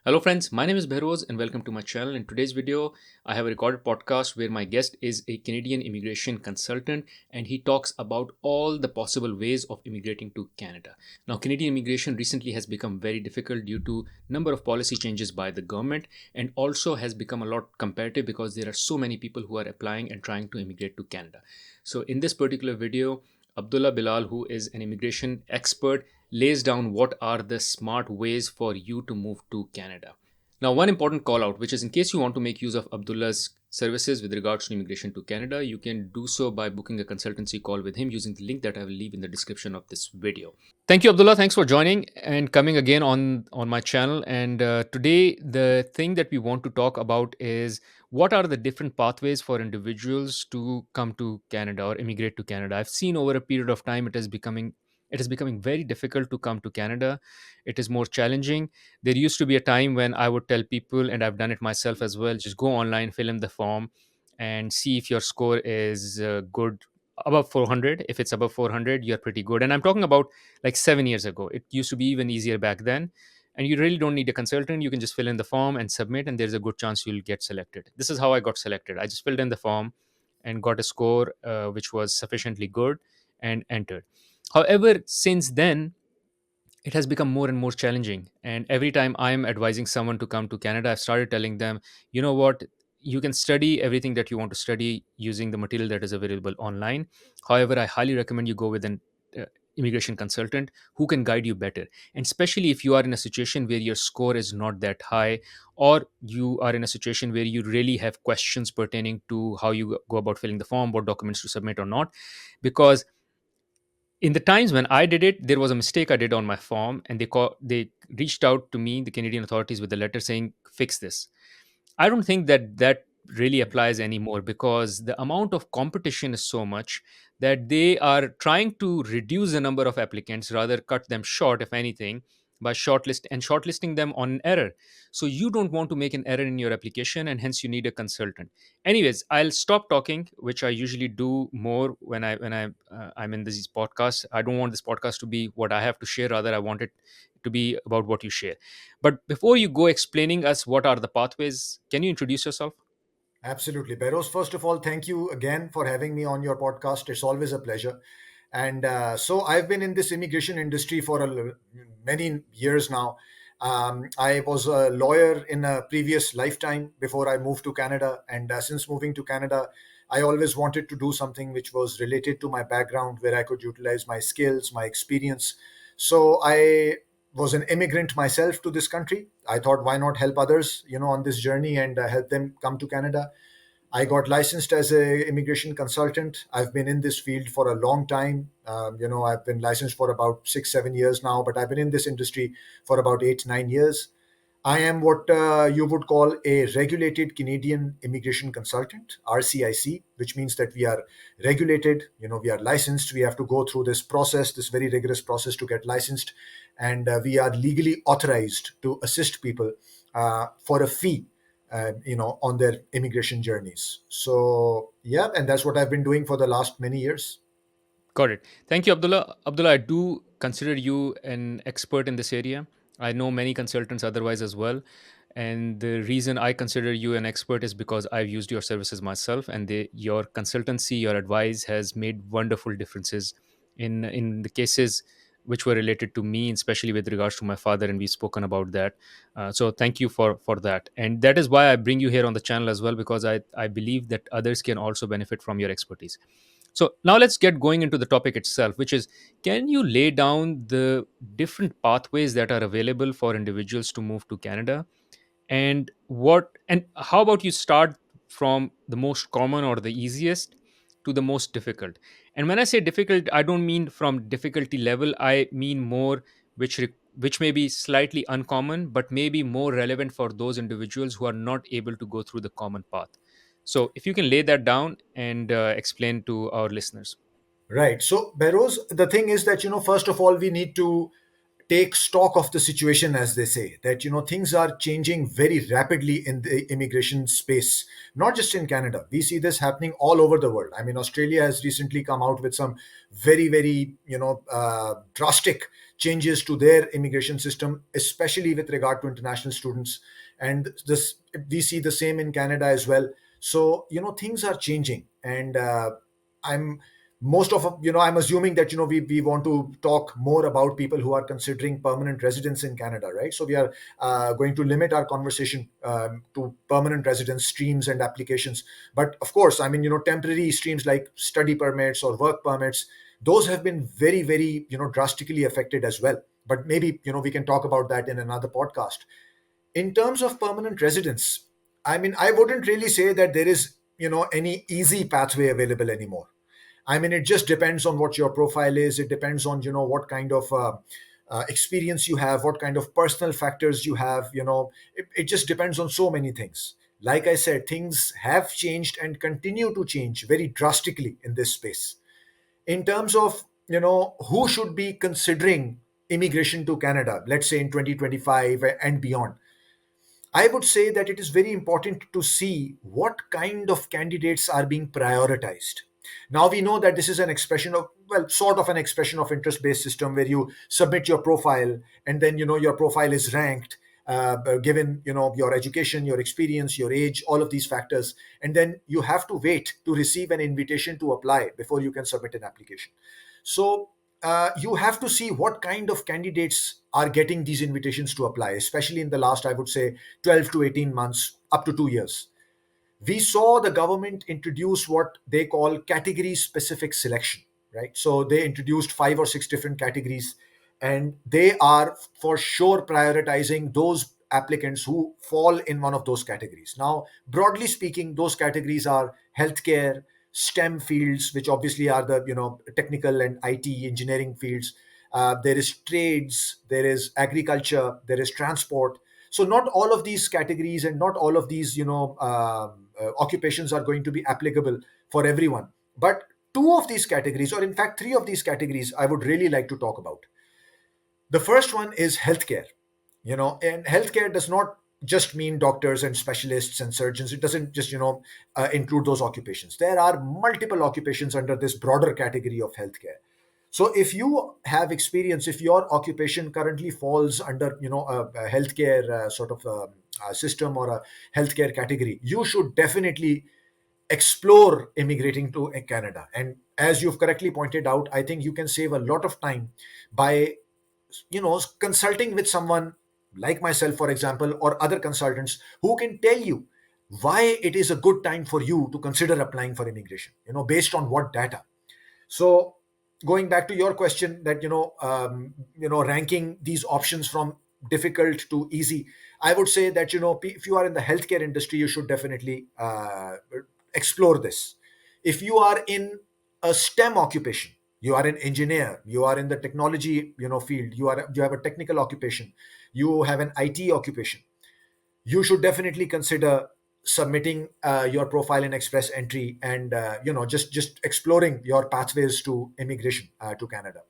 Hello friends, my name is Behroz and welcome to my channel. In today's video, I have a recorded podcast where my guest is a Canadian immigration consultant and he talks about all the possible ways of immigrating to Canada. Now, Canadian immigration recently has become very difficult due to number of policy changes by the government and also has become a lot competitive because there are so many people who are applying and trying to immigrate to Canada. So in this particular video, Abdullah Balal, who is an immigration expert, lays down what are the smart ways for you to move to Canada. Now, one important call out, which is in case you want to make use of Abdullah's services with regards to immigration to Canada, you can do so by booking a consultancy call with him using the link that I will leave in the description of this video. Thank you, Abdullah. Thanks for joining and coming again on my channel. And today, the thing that we want to talk about is what are the different pathways for individuals to come to Canada or immigrate to Canada. I've seen over a period of time it is becoming very difficult to come to Canada. It is more challenging. There used to be a time when I would tell people, and I've done it myself as well, just go online, fill in the form, and see if your score is good above 400. If it's above 400, you're pretty good. And I'm talking about like 7 years ago. It used to be even easier back then. And you really don't need a consultant. You can just fill in the form and submit, and there's a good chance you'll get selected. This is how I got selected. I just filled in the form and got a score which was sufficiently good and entered. However, since then, it has become more and more challenging. And every time I'm advising someone to come to Canada, I've started telling them, you know what, you can study everything that you want to study using the material that is available online. However, I highly recommend you go with an uh, immigration consultant who can guide you better. And especially if you are in a situation where your score is not that high, or you are in a situation where you really have questions pertaining to how you go about filling the form, what documents to submit or not. Because in the times when I did it, there was a mistake I did on my form, and they reached out to me, the Canadian authorities, with a letter saying fix this. I don't think that really applies anymore because the amount of competition is so much that they are trying to reduce the number of applicants, rather cut them short, if anything, by shortlisting them on an error. So you don't want to make an error in your application, and hence you need a consultant. Anyways, I'll stop talking, which I usually do more I'm in these podcasts. I don't want this podcast to be what I have to share. Rather, I want it to be about what you share. But before you go explaining us what are the pathways, can you introduce yourself? Absolutely. Beros, first of all, thank you again for having me on your podcast. It's always a pleasure. And so I've been in this immigration industry for many years now. I was a lawyer in a previous lifetime before I moved to Canada. And since moving to Canada, I always wanted to do something which was related to my background, where I could utilize my skills, my experience. So I was an immigrant myself to this country. I thought, why not help others, on this journey and help them come to Canada. I got licensed as a immigration consultant. I've been in this field for a long time. I've been licensed for about 6, 7 years now, but I've been in this industry for about 8, 9 years. I am what you would call a regulated Canadian immigration consultant, RCIC, which means that we are regulated, we are licensed. We have to go through this process, this very rigorous process to get licensed. And we are legally authorized to assist people for a fee, on their immigration journeys. So, yeah, and that's what I've been doing for the last many years. Got it. Thank you, Abdullah. Abdullah, I do consider you an expert in this area. I know many consultants otherwise as well. And the reason I consider you an expert is because I've used your services myself, and your consultancy, your advice has made wonderful differences in the cases which were related to me, especially with regards to my father, and we've spoken about that. So thank you for that. And that is why I bring you here on the channel as well, because I believe that others can also benefit from your expertise. So now let's get going into the topic itself, which is, can you lay down the different pathways that are available for individuals to move to Canada? And how about you start from the most common or the easiest to the most difficult? And when I say difficult, I don't mean from difficulty level, I mean more which may be slightly uncommon, but may be more relevant for those individuals who are not able to go through the common path. So if you can lay that down and explain to our listeners. Right. So, Beros, the thing is that, first of all, we need to take stock of the situation, as they say, that things are changing very rapidly in the immigration space, not just in Canada. We see this happening all over the world. I mean, Australia has recently come out with some very, very drastic changes to their immigration system, especially with regard to international students. And this, we see the same in Canada as well. So things are changing. And I'm most of I'm assuming that we want to talk more about people who are considering permanent residence in Canada, right? So we are going to limit our conversation to permanent residence streams and applications. But of course, I mean, temporary streams like study permits or work permits, those have been very, very drastically affected as well. But maybe we can talk about that in another podcast. In terms of permanent residence, I mean, I wouldn't really say that there is any easy pathway available anymore. I mean, it just depends on what your profile is. It depends on what kind of experience you have, what kind of personal factors you have. It just depends on so many things. Like I said, things have changed and continue to change very drastically in this space. In terms of who should be considering immigration to Canada, let's say in 2025 and beyond, I would say that it is very important to see what kind of candidates are being prioritized. Now we know that this is an expression of, well, sort of an expression of interest-based system where you submit your profile and then your profile is ranked given your education, your experience, your age, all of these factors, and then you have to wait to receive an invitation to apply before you can submit an application. So you have to see what kind of candidates are getting these invitations to apply, especially in the last, I would say, 12 to 18 months, up to 2 years. We saw the government introduce what they call category specific selection, right? So they introduced 5 or 6 different categories, and they are for sure prioritizing those applicants who fall in one of those categories. Now, broadly speaking, those categories are healthcare, STEM fields, which obviously are the technical and IT engineering fields. There is trades, there is agriculture, there is transport. So not all of these categories and not all of these occupations are going to be applicable for everyone. But two of these categories, or in fact three of these categories, I would really like to talk about. The first one is healthcare. And healthcare does not just mean doctors and specialists and surgeons. It doesn't just include those occupations. There are multiple occupations under this broader category of healthcare. So if you have experience, if your occupation currently falls under a healthcare sort of system or a healthcare category, you should definitely explore immigrating to Canada. And as you've correctly pointed out, I think you can save a lot of time by consulting with someone like myself, for example, or other consultants who can tell you why it is a good time for you to consider applying for immigration, based on what data. So going back to your question, that ranking these options from difficult to easy, I would say that if you are in the healthcare industry, you should definitely explore this. If you are in a STEM occupation, you are an engineer, you are in the technology field, you have a technical occupation, you have an IT occupation, you should definitely consider submitting your profile in express entry and just exploring your pathways to immigration to Canada.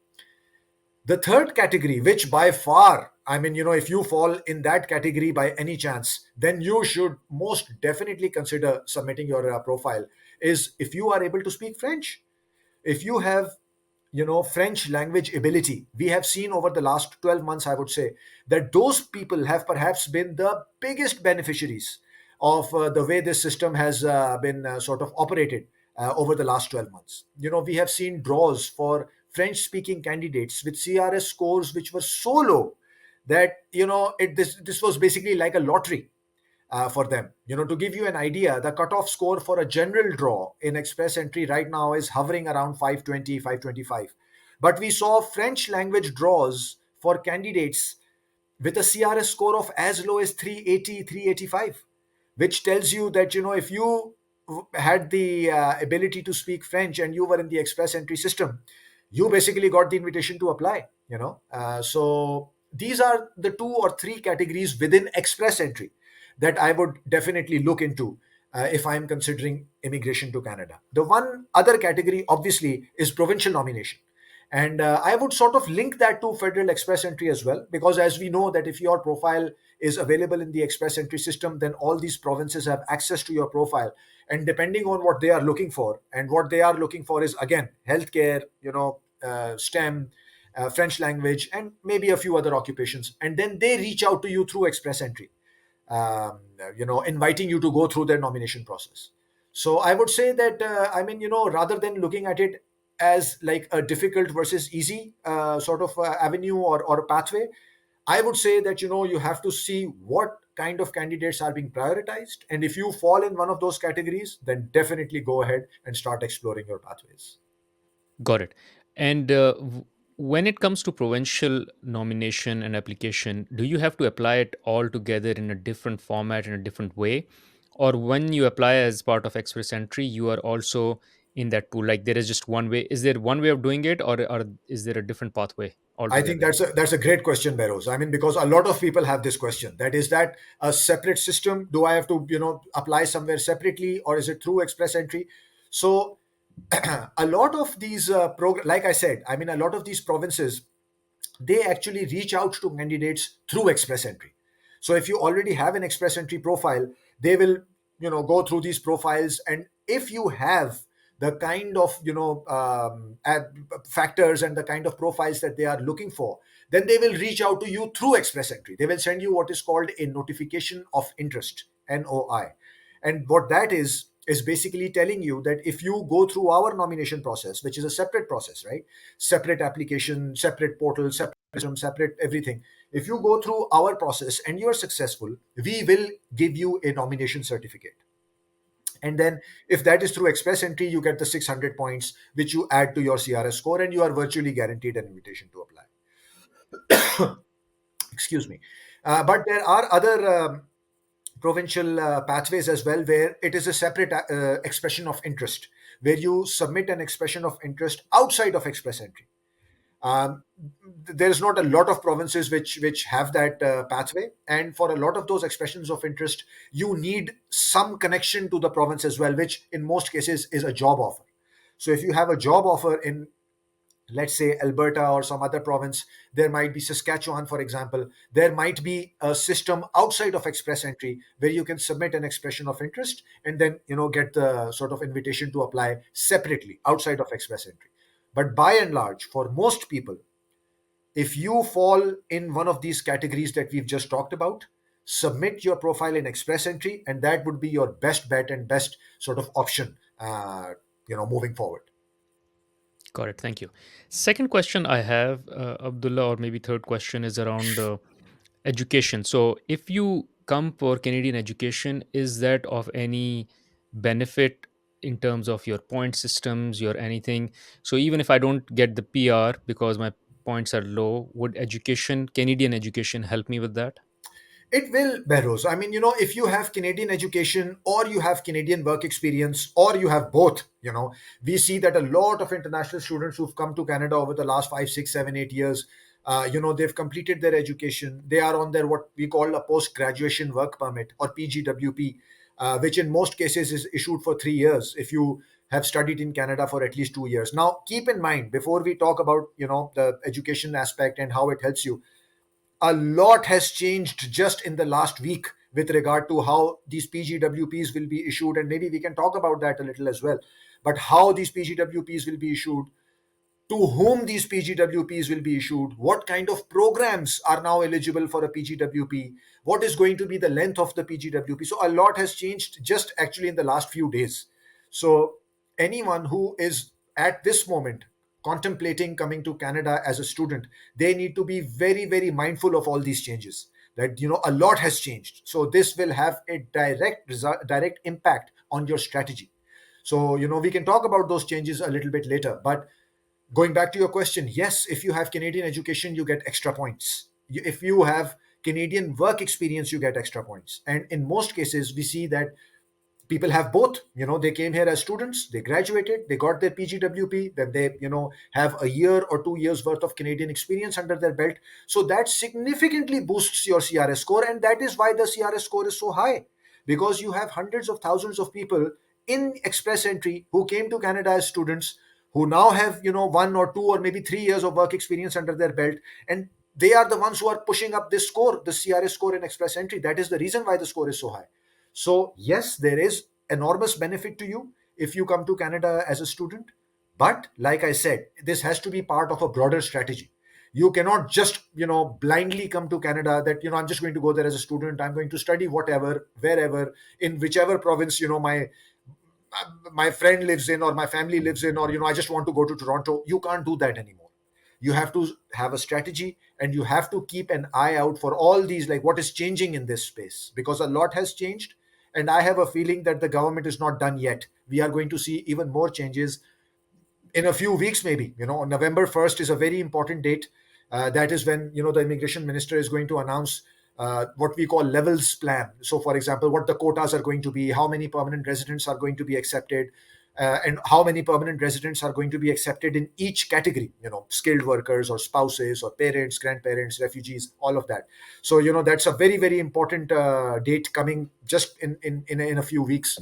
The third category, which by far, I mean, if you fall in that category by any chance, then you should most definitely consider submitting your profile, is if you are able to speak French. If you have French language ability, we have seen over the last 12 months, I would say, that those people have perhaps been the biggest beneficiaries of the way this system has been sort of operated over the last 12 months. We have seen draws for French speaking candidates with CRS scores which were so low that this was basically like a lottery for them. To give you an idea, the cutoff score for a general draw in express entry right now is hovering around 520, 525. But we saw French language draws for candidates with a CRS score of as low as 380, 385, which tells you that, if you had the ability to speak French and you were in the express entry system, you basically got the invitation to apply. So these are the 2 or 3 categories within express entry that I would definitely look into if I'm considering immigration to Canada. The one other category, obviously, is provincial nomination. And I would sort of link that to Federal Express Entry as well, because as we know that if your profile is available in the Express Entry system, then all these provinces have access to your profile. And depending on what they are looking for, and what they are looking for is again healthcare, STEM, French language, and maybe a few other occupations. And then they reach out to you through Express Entry, inviting you to go through their nomination process. So I would say that, rather than looking at it as like a difficult versus easy sort of avenue or pathway, I would say that, you have to see what kind of candidates are being prioritized. And if you fall in one of those categories, then definitely go ahead and start exploring your pathways. Got it. And when it comes to provincial nomination and application, do you have to apply it all together in a different format, in a different way? Or when you apply as part of Express Entry, you are also in that pool? Like there is just one way. Is there one way of doing it, or is there a different pathway I think altogether? that's a great question, Beros. I mean, because a lot of people have this question. That is that a separate system? Do I have to, apply somewhere separately, or is it through Express Entry? So a lot of these like I said, I mean, a lot of these provinces, they actually reach out to candidates through Express Entry. So if you already have an Express Entry profile, they will, go through these profiles. And if you have the kind of, factors and the kind of profiles that they are looking for, then they will reach out to you through Express Entry. They will send you what is called a notification of interest, NOI. And what that is basically telling you that if you go through our nomination process, which is a separate process, right? Separate application, separate portal, separate system, separate everything. If you go through our process and you are successful, we will give you a nomination certificate. And then if that is through Express Entry, you get the 600 points, which you add to your CRS score, and you are virtually guaranteed an invitation to apply. Excuse me. But there are other provincial pathways as well, where it is a separate expression of interest, where you submit an expression of interest outside of Express Entry. Um, there's not a lot of provinces which have that pathway, and for a lot of those expressions of interest, you need some connection to the province as well, which in most cases is a job offer. So if you have a job offer in, let's say, Alberta or some other province, there might be Saskatchewan, for example, there might be a system outside of Express Entry where you can submit an expression of interest and then, get the sort of invitation to apply separately outside of Express Entry. But by and large, for most people, if you fall in one of these categories that we've just talked about, submit your profile in Express Entry, and that would be your best bet and best sort of option, moving forward. Got it. Thank you. Second question I have, Abdullah, or maybe third question is around education. So, if you come for Canadian education, is that of any benefit in terms of your point systems, your anything? So, even if I don't get the PR because my points are low, would education, Canadian education, help me with that? It will, Behrouz. I mean, if you have Canadian education or you have Canadian work experience or you have both, we see that a lot of international students who've come to Canada over the last 5, 6, 7, 8 years, they've completed their education. They are on their what we call a post graduation work permit, or PGWP, which in most cases is issued for 3 years if you have studied in Canada for at least 2 years. Now, keep in mind, before we talk about, the education aspect and how it helps you, a lot has changed just in the last week with regard to how these PGWPs will be issued, and maybe we can talk about that a little as well. But how these PGWPs will be issued, to whom these PGWPs will be issued, what kind of programs are now eligible for a PGWP, what is going to be the length of the PGWP. So a lot has changed just actually in the last few days. So anyone who is at this moment contemplating coming to Canada as a student, they need to be very, very mindful of all these changes. That, a lot has changed. So this will have a direct result, direct impact on your strategy. So, we can talk about those changes a little bit later. But going back to your question, yes, if you have Canadian education, you get extra points. If you have Canadian work experience, you get extra points. And in most cases, we see that people have both. They came here as students, they graduated, they got their PGWP, then they, have a year or 2 years worth of Canadian experience under their belt. So that significantly boosts your CRS score. And that is why the CRS score is so high, because you have hundreds of thousands of people in Express Entry who came to Canada as students, who now have, 1 or 2 or maybe 3 years of work experience under their belt, and they are the ones who are pushing up this score, the CRS score in express entry. That is the reason why the score is so high. So yes, there is enormous benefit to you if you come to Canada as a student, but like I said, this has to be part of a broader strategy. You cannot just, blindly come to Canada, that, I'm just going to go there as a student, I'm going to study whatever, wherever, in whichever province, my friend lives in, or my family lives in, or, I just want to go to Toronto. You can't do that anymore. You have to have a strategy, and you have to keep an eye out for all these, like what is changing in this space, because a lot has changed. And I have a feeling that the government is not done yet. We are going to see even more changes in a few weeks, maybe. November 1st is a very important date. That is when, the immigration minister is going to announce what we call levels plan. So for example, what the quotas are going to be, how many permanent residents are going to be accepted, and how many permanent residents are going to be accepted in each category, skilled workers or spouses or parents, grandparents, refugees, all of that. So that's a very, very important date coming just in a few weeks.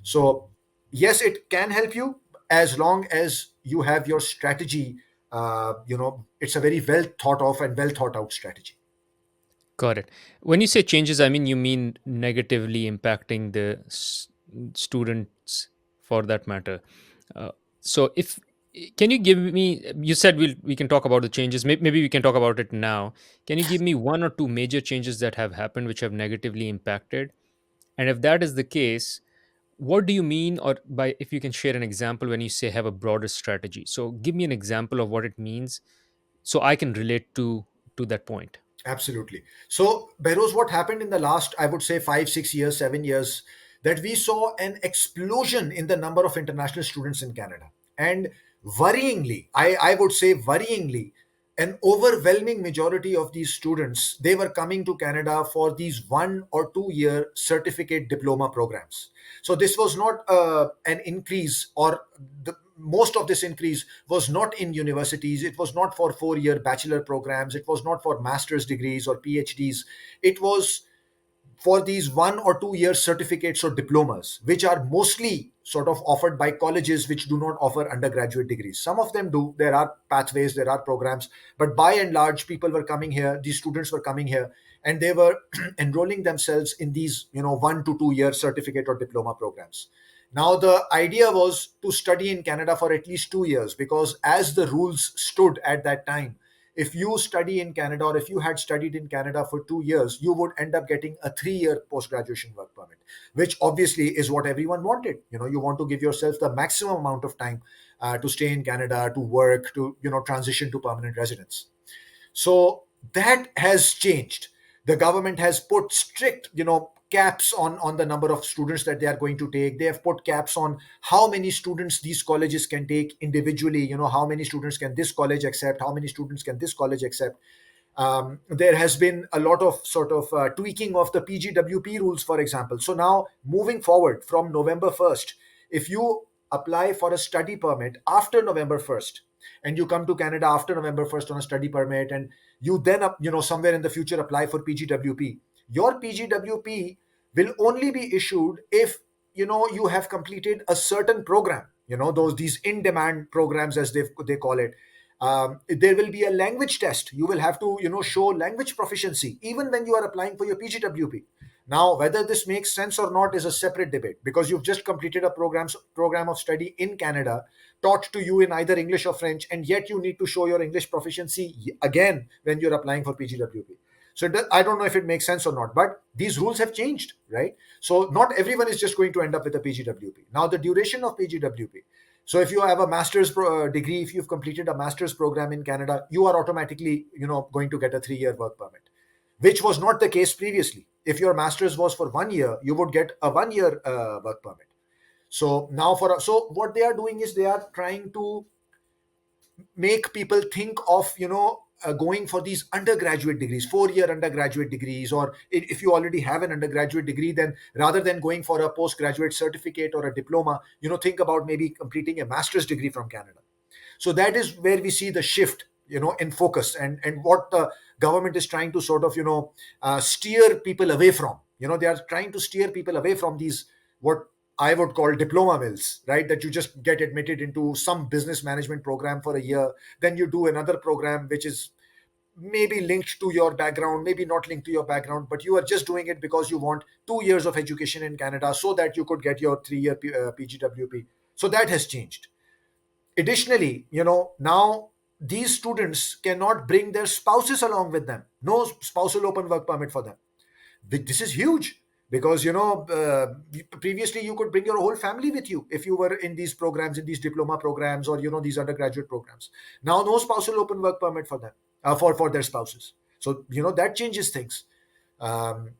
So yes, it can help you, as long as you have your strategy. It's a very well thought of and well thought out strategy. Got it. When you say changes, I mean you mean negatively impacting the students for that matter. So if can you give me, you said we can talk about the changes. Maybe we can talk about it now. Can you give me one or two major changes that have happened which have negatively impacted? And if that is the case, what do you mean, or by if you can share an example when you say have a broader strategy? So give me an example of what it means so I can relate to that point. Absolutely. So, Behrouz, what happened in the last, I would say, 5, 6 years, 7 years, that we saw an explosion in the number of international students in Canada. And worryingly, I would say worryingly, an overwhelming majority of these students, they were coming to Canada for these 1 or 2 year certificate diploma programs. So this was not an increase, or most of this increase was not in universities. It was not for 4 year bachelor programs. It was not for master's degrees or PhDs. It was for these 1 or 2 year certificates or diplomas, which are mostly sort of offered by colleges which do not offer undergraduate degrees. Some of them do. There are pathways, there are programs, but by and large, people were coming here, these students were coming here, and they were enrolling themselves in these, 1 to 2 year certificate or diploma programs. Now, the idea was to study in Canada for at least 2 years, because as the rules stood at that time, if you study in Canada, or if you had studied in Canada for 2 years, you would end up getting a 3 year post graduation work permit, which obviously is what everyone wanted. You want to give yourself the maximum amount of time to stay in Canada, to work, to, transition to permanent residence. So that has changed. The government has put strict, caps on the number of students that they are going to take. They have put caps on how many students these colleges can take individually. How many students can this college accept, how many students can this college accept. There has been a lot of sort of tweaking of the PGWP rules, for example. So now, moving forward from November 1st, if you apply for a study permit after November 1st, and you come to Canada after November 1st on a study permit, and you then, somewhere in the future apply for PGWP, your PGWP will only be issued if, you have completed a certain program, these in demand programs, as they call it. There will be a language test. You will have to, show language proficiency even when you are applying for your PGWP. Now, whether this makes sense or not is a separate debate, because you've just completed a program of study in Canada, taught to you in either English or French, and yet you need to show your English proficiency again when you're applying for PGWP. So I don't know if it makes sense or not, but these rules have changed, right? So not everyone is just going to end up with a PGWP. Now, the duration of PGWP. So if you have a master's degree, if you've completed a master's program in Canada, you are automatically, going to get a 3 year work permit, which was not the case previously. If your master's was for 1 year, you would get a 1 year work permit. So now, so what they are doing is they are trying to make people think of, going for these undergraduate degrees, 4 year undergraduate degrees, or if you already have an undergraduate degree, then rather than going for a postgraduate certificate or a diploma, think about maybe completing a master's degree from Canada. So that is where we see the shift, in focus, and what the government is trying to sort of, steer people away from. They are trying to steer people away from these, what I would call diploma mills, right? That you just get admitted into some business management program for a year, then you do another program which is maybe linked to your background, maybe not linked to your background, but you are just doing it because you want 2 years of education in Canada so that you could get your 3 year PGWP. So that has changed. Additionally, now these students cannot bring their spouses along with them. No spousal open work permit for them. This is huge because previously you could bring your whole family with you if you were in these programs, in these diploma programs, or these undergraduate programs. Now no spousal open work permit for them, for their spouses. So that changes things. um,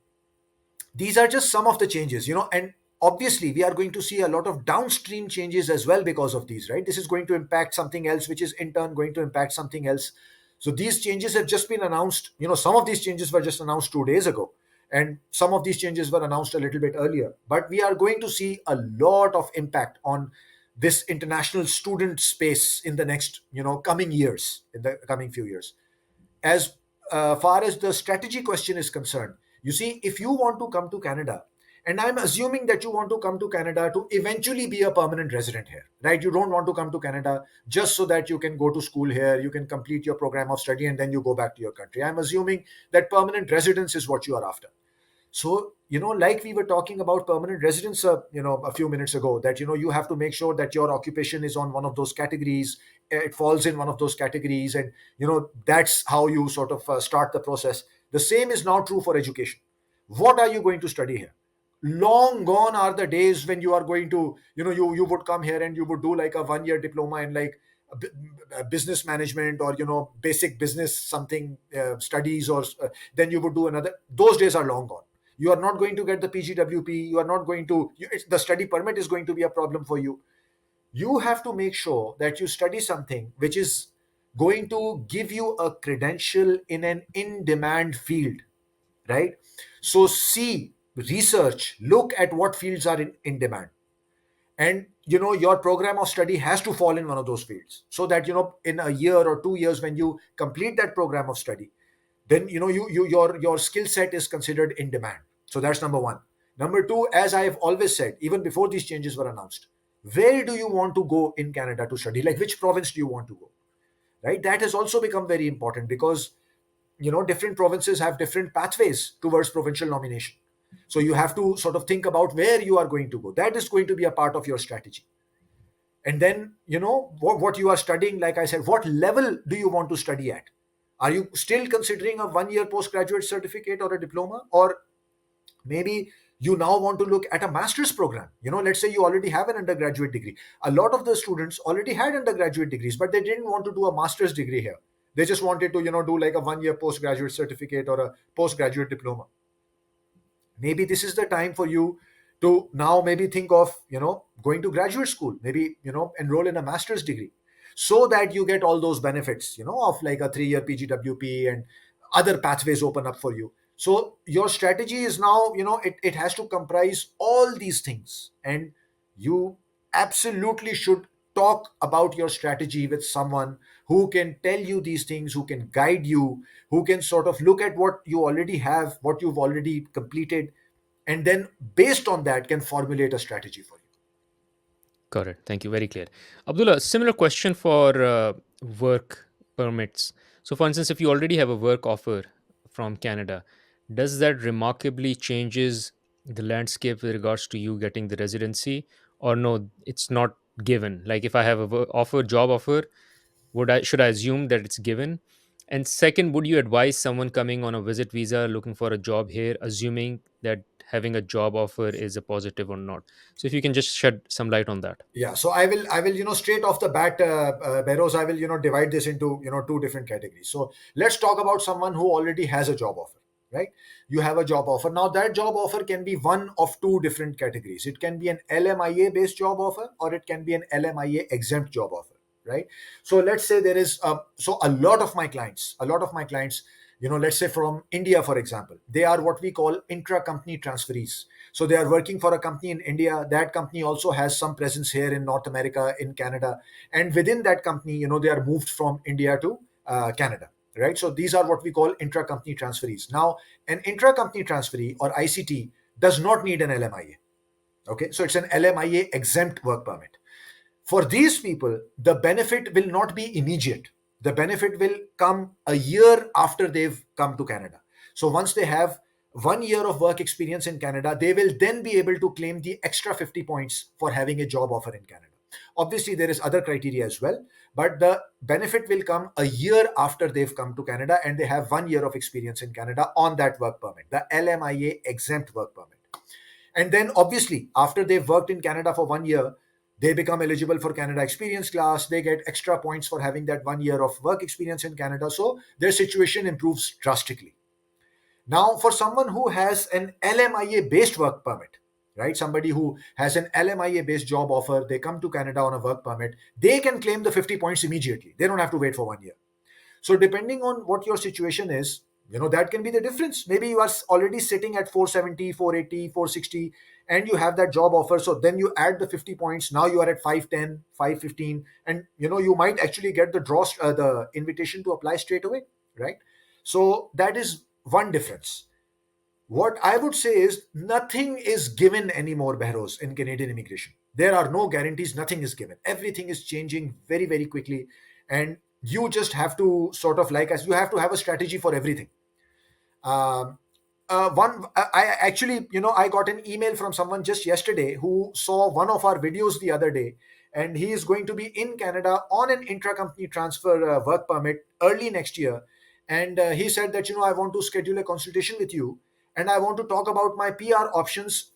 these are just some of the changes, and obviously we are going to see a lot of downstream changes as well because of these, right? This is going to impact something else, which is in turn going to impact something else. So these changes have just been announced. Some of these changes were just announced 2 days ago, and some of these changes were announced a little bit earlier, but we are going to see a lot of impact on this international student space in the next coming years, in the coming few years. As far as the strategy question is concerned, you see, if you want to come to Canada, and I'm assuming that you want to come to Canada to eventually be a permanent resident here, right? You don't want to come to Canada just so that you can go to school here, you can complete your program of study, and then you go back to your country. I'm assuming that permanent residence is what you are after. So like we were talking about permanent residence a few minutes ago, that you have to make sure that your occupation is on one of those categories, it falls in one of those categories, and that's how you sort of start the process. The same is now true for education. What are you going to study here? Long gone are the days when you are going to you would come here and you would do like a 1 year diploma in like business management, or basic business something studies, or then you would do another. Those days are long gone. You are not going to get the PGWP. You are not going to the study permit is going to be a problem for you. You have to make sure that you study something which is going to give you a credential in an in demand field, right? So see, research, look at what fields are in demand, and your program of study has to fall in one of those fields, so that in a year or 2 years, when you complete that program of study, then your skill set is considered in demand. So that's number one. Number two, as I have always said, even before these changes were announced, where do you want to go in Canada to study? Like, which province do you want to go, right? That has also become very important, because different provinces have different pathways towards provincial nomination. So you have to sort of think about where you are going to go. That is going to be a part of your strategy. And then what you are studying, like I said, what level do you want to study at? Are you still considering a 1 year postgraduate certificate or a diploma, or maybe you now want to look at a master's program? Let's say you already have an undergraduate degree. A lot of the students already had undergraduate degrees, but they didn't want to do a master's degree here. They just wanted to do like a 1 year postgraduate certificate or a postgraduate diploma. Maybe this is the time for you to now maybe think of going to graduate school, maybe enroll in a master's degree, so that you get all those benefits of like a 3 year PGWP, and other pathways open up for you. So your strategy is now it has to comprise all these things, and you absolutely should talk about your strategy with someone who can tell you these things, who can guide you, who can sort of look at what you already have, what you've already completed, and then based on that can formulate a strategy for you. Correct. Thank you. Very clear. Abdullah, similar question for work permits. So, for instance, if you already have a work offer from Canada, does that remarkably changes the landscape with regards to you getting the residency, or no? It's not given. Like if I have a offer, job offer, would I should I assume that it's given? And second, would you advise someone coming on a visit visa looking for a job here, assuming that having a job offer is a positive or not? So, if you can just shed some light on that. Yeah, so I will straight off the bat, Beros, I will divide this into two different categories. So let's talk about someone who already has a job offer, right? You have a job offer. Now that job offer can be one of two different categories. It can be an LMIA based job offer, or it can be an LMIA exempt job offer, right? So let's say there is so a lot of my clients, let's say from India, for example, they are what we call intra-company transferees. So they are working for a company in India. That company also has some presence here in North America, in Canada, and within that company, they are moved from India to Canada, right? So these are what we call intra-company transferees. Now, an intra-company transferee, or ICT, does not need an LMIA. Okay, so it's an LMIA exempt work permit. For these people, the benefit will not be immediate. The benefit will come a year after they've come to Canada. So once they have 1 year of work experience in Canada, they will then be able to claim the extra 50 points for having a job offer in Canada. Obviously, there is other criteria as well, but the benefit will come a year after they've come to Canada and they have 1 year of experience in Canada on that work permit, the LMIA exempt work permit. And then obviously, after they've worked in Canada for 1 year, they become eligible for Canada Experience Class. They get extra points for having that 1 year of work experience in Canada. So their situation improves drastically. Now, for someone who has an LMIA based work permit, right? Somebody who has an LMIA based job offer, they come to Canada on a work permit, they can claim the 50 points immediately. They don't have to wait for 1 year. So depending on what your situation is, that can be the difference. Maybe you are already sitting at 470, 480, 460, and you have that job offer. So then you add the 50 points. Now you are at 510, 515, and you might actually get the invitation to apply straight away, right? So that is one difference. What I would say is nothing is given anymore, Behroz, in Canadian immigration. There are no guarantees, nothing is given. Everything is changing very, very quickly. And you just have to sort of like us, you have to have a strategy for everything. Um, I actually, I got an email from someone just yesterday who saw one of our videos the other day, and he is going to be in Canada on an intra-company transfer work permit early next year. And he said that, I want to schedule a consultation with you, and I want to talk about my PR options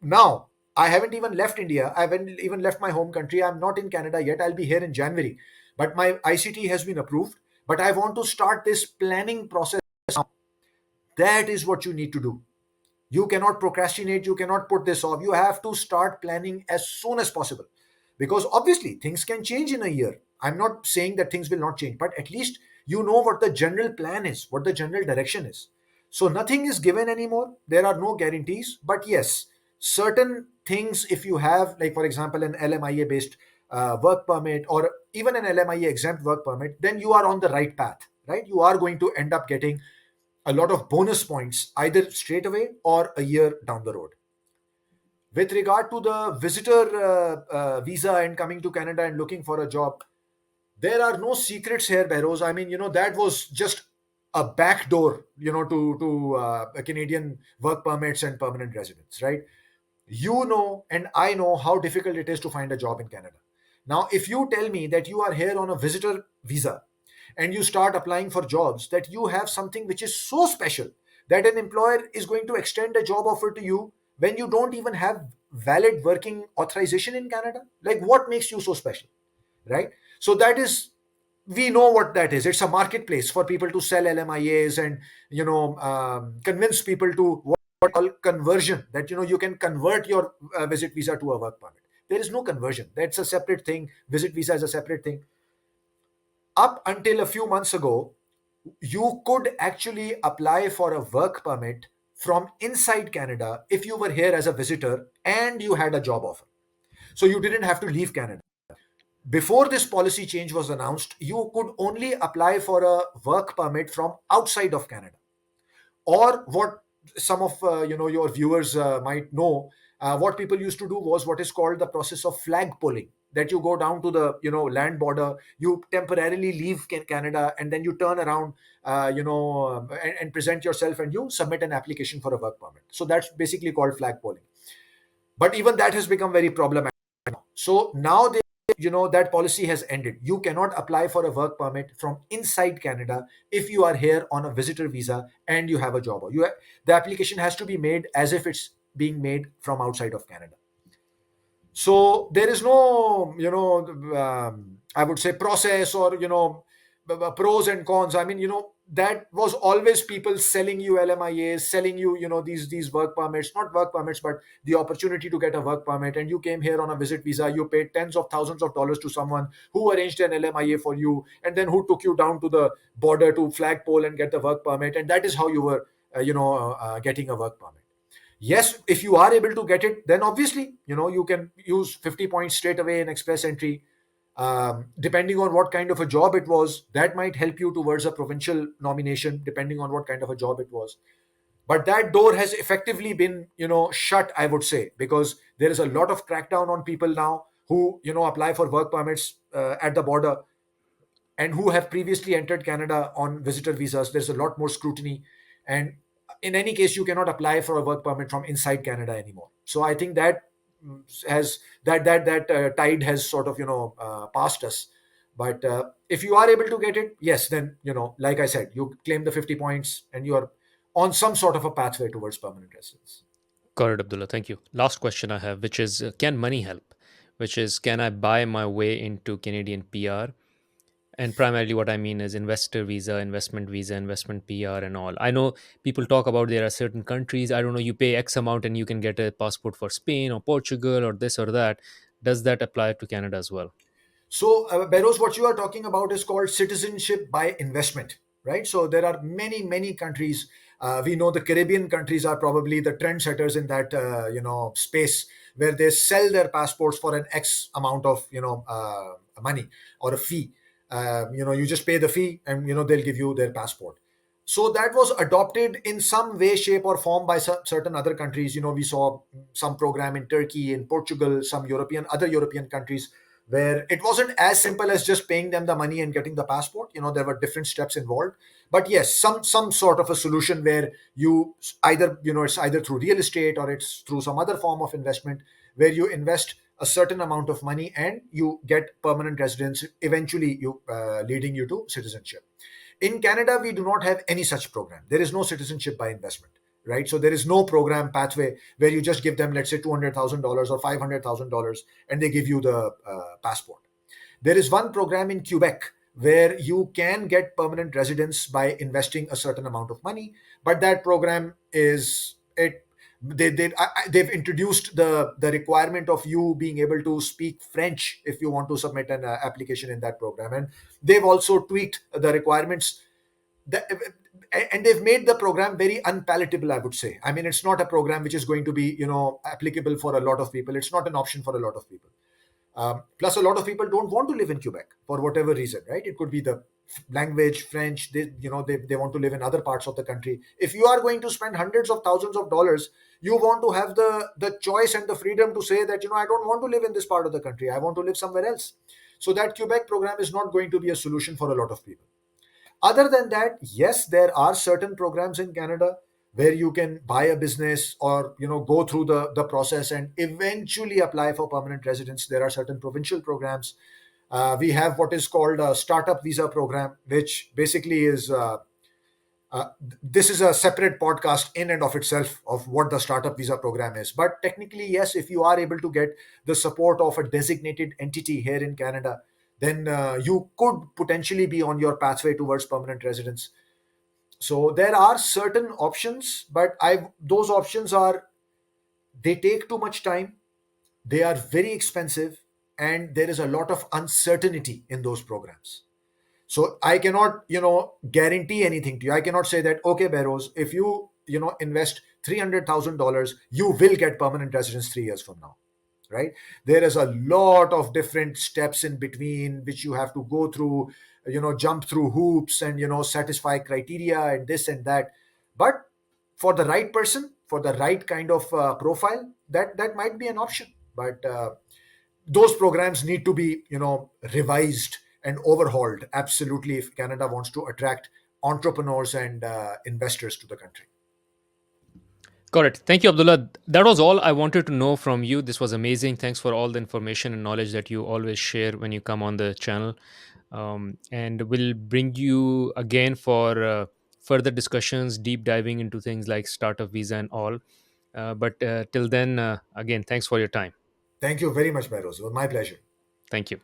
now. I haven't even left India. I haven't even left my home country. I'm not in Canada yet. I'll be here in January. But my ICT has been approved. But I want to start this planning process now. That is what you need to do. You cannot procrastinate. You cannot put this off. You have to start planning as soon as possible, because obviously things can change in a year. I'm not saying that things will not change, but at least you know what the general plan is, what the general direction is. So nothing is given anymore. There are no guarantees, but yes, certain things, if you have, like for example, an LMIA based work permit or even an LMIA exempt work permit, then you are on the right path, right? You are going to end up getting a lot of bonus points either straight away or a year down the road. With regard to the visitor visa and coming to Canada and looking for a job, there are no secrets here, Behroz. I mean, that was just a backdoor, to Canadian work permits and permanent residence, right? You know, and I know how difficult it is to find a job in Canada. Now, if you tell me that you are here on a visitor visa and you start applying for jobs, that you have something which is so special that an employer is going to extend a job offer to you when you don't even have valid working authorization in Canada, like what makes you so special, right? So that is, we know what that is. It's a marketplace for people to sell LMIAs and convince people to what call conversion, that you can convert your visit visa to a work permit. There is no conversion. That's a separate thing. Visit visa is a separate thing. Up until a few months ago, you could actually apply for a work permit from inside Canada if you were here as a visitor and you had a job offer. So you didn't have to leave Canada. Before this policy change was announced, you could only apply for a work permit from outside of Canada. Or what some of your viewers might know, what people used to do was what is called the process of flagpoling, that you go down to the land border, you temporarily leave Canada, and then you turn around, and present yourself, and you submit an application for a work permit. So that's basically called flagpoling. But even that has become very problematic now. So now that policy has ended. You cannot apply for a work permit from inside Canada if you are here on a visitor visa and you have a job. The application has to be made as if it's being made from outside of Canada. So there is no, I would say, process or pros and cons. I mean, that was always people selling you LMIAs, selling you, these work permits, not work permits, but the opportunity to get a work permit. And you came here on a visit visa, you paid tens of thousands of dollars to someone who arranged an LMIA for you, and then who took you down to the border to flagpole and get the work permit. And that is how you were, getting a work permit. Yes, if you are able to get it, then obviously you can use 50 points straight away in express entry. Depending on what kind of a job it was, that might help you towards a provincial nomination, depending on what kind of a job it was. But that door has effectively been, shut, I would say, because there is a lot of crackdown on people now who, apply for work permits at the border and who have previously entered Canada on visitor visas. There's a lot more scrutiny, and in any case, you cannot apply for a work permit from inside Canada anymore. So I think that has that tide has sort of passed us. But if you are able to get it, yes, then like I said, you claim the 50 points and you are on some sort of a pathway towards permanent residence. Got it, Abdullah. Thank you. Last question I have, which is can money help? Which is, can I buy my way into Canadian PR? And primarily, what I mean is investor visa, investment PR, and all. I know people talk about there are certain countries, I don't know, you pay X amount and you can get a passport for Spain or Portugal or this or that. Does that apply to Canada as well? So, Beros, what you are talking about is called citizenship by investment, right? So, there are many, many countries. We know the Caribbean countries are probably the trendsetters in that, space where they sell their passports for an X amount of, money or a fee. You just pay the fee and, they'll give you their passport. So that was adopted in some way, shape, or form by certain other countries. We saw some program in Turkey, in Portugal, some other European countries where it wasn't as simple as just paying them the money and getting the passport. There were different steps involved. But yes, some sort of a solution where you either, it's either through real estate or it's through some other form of investment where you invest a certain amount of money and you get permanent residence, eventually you leading you to citizenship. In Canada, we do not have any such program. There is no citizenship by investment, right? So there is no program pathway where you just give them, let's say, $200,000 or $500,000 and they give you the passport. There is one program in Quebec where you can get permanent residence by investing a certain amount of money, but that program is it. They've introduced the requirement of you being able to speak French if you want to submit an application in that program, and they've also tweaked the requirements that, and they've made the program very unpalatable, I would say. I mean, it's not a program which is going to be applicable for a lot of people. It's not an option for a lot of people. Plus, a lot of people don't want to live in Quebec for whatever reason, right? It could be the language, French. They want to live in other parts of the country. If you are going to spend hundreds of thousands of dollars, you want to have the choice and the freedom to say that I don't want to live in this part of the country. I want to live somewhere else. So that Quebec program is not going to be a solution for a lot of people. Other than that, yes, there are certain programs in Canada where you can buy a business or go through the process and eventually apply for permanent residence. There are certain provincial programs. We have what is called a startup visa program, which basically is this is a separate podcast in and of itself of what the startup visa program is. But technically, yes, if you are able to get the support of a designated entity here in Canada, then you could potentially be on your pathway towards permanent residence. So there are certain options, but I those options are, they take too much time, they are very expensive, and there is a lot of uncertainty in those programs. So I cannot, guarantee anything to you. I cannot say that, okay, Barrows, if you, invest $300,000, you will get permanent residence 3 years from now, right? There is a lot of different steps in between which you have to go through, jump through hoops and, satisfy criteria and this and that. But for the right person, for the right kind of profile, that might be an option. But those programs need to be revised and overhauled absolutely if Canada wants to attract entrepreneurs and investors to the country. Got it. Thank you, Abdullah. That was all I wanted to know from you. This was amazing. Thanks for all the information and knowledge that you always share when you come on the channel. And we'll bring you again for further discussions, deep diving into things like startup visa and all. But till then, again, thanks for your time. Thank you very much, Beros. It was my pleasure. Thank you.